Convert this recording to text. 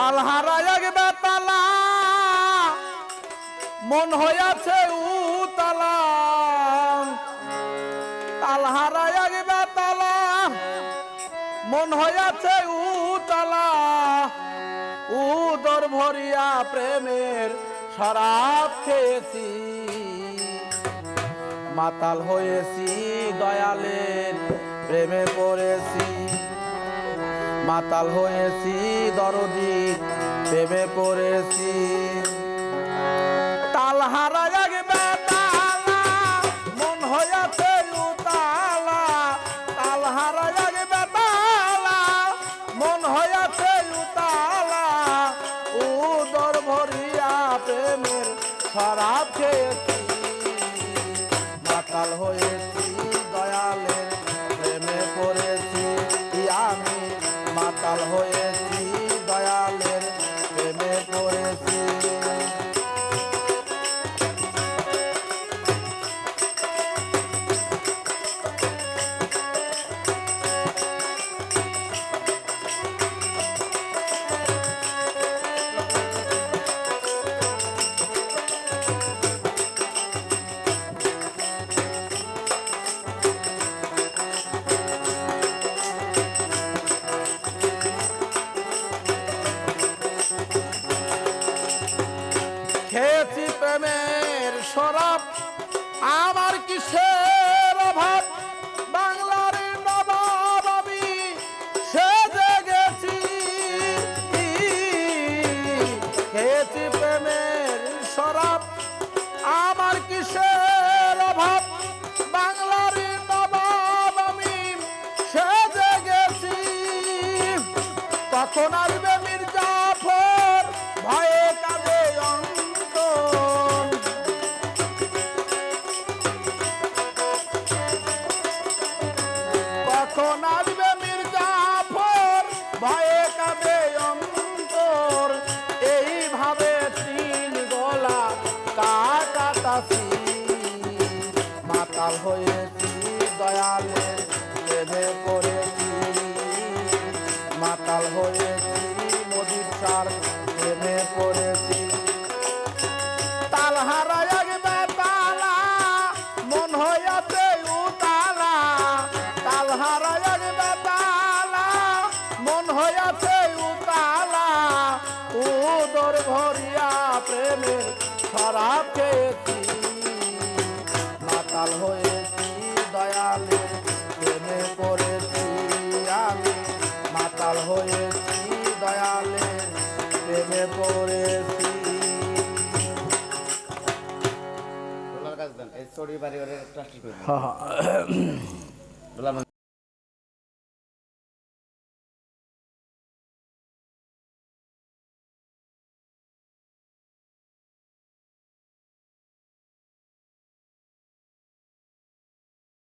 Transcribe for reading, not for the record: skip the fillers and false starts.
তাল হারায় এক বেতালা মন হইয়াছে উতালা তাল হারায় এক বেতালা মন হইয়াছে উতালা উদর ভরিয়া প্রেমের শরাব খেয়েছি মাতাল হয়েছি দয়ালের প্রেমে পড়েছি মাতাল হয়েছি দরদির প্রেমে পড়েছি তাল হারায় এক বেতালা মন হইয়াছে উতালা তাল হারায় এক বেতালা মন হইয়াছে উতালা উদর ভরিয়া প্রেমের শরাব খেয়েছি মাতাল হয়েছি দয়ালের প্রেমে পড়েছি আমি মাতাল হয়েছি দয়ালের প্রেমে পড়েছি খেয়েছি প্রেমের শরাব আমার কিসের অভাব বাংলার নবাব আমি সেজে গেছি খেয়েছি প্রেমের শরাব আমার কিসের অভাব বাংলার নবাব আমি সেজে গেছি কখন আসবে মির্জাফর ভয়ে কাঁদে কখন আসবে মির্জাফর ভয়ে কাঁদে অন্তর এইভাবে তিন গলা কাটাতাছি মাতাল হয়েছি দয়ালের প্রেমে পড়েছি মাতাল হয়েছি মোদির চার প্রেমে পড়েছি তাল হারায় এক বেতালা মন হইয়াছে উতালা তাল হারায় এক বেতালা মন হইয়াছে উতালা উদর ভরিয়া প্রেমে শরাব খেয়েছি মাতাল হয়েছি দয়ালের প্রেমে পড়েছি আমি মাতাল হয়েছি দয়ালের প্রেমে পড়েছি এই চড়ি বাড়ি ট্রাস্ট করে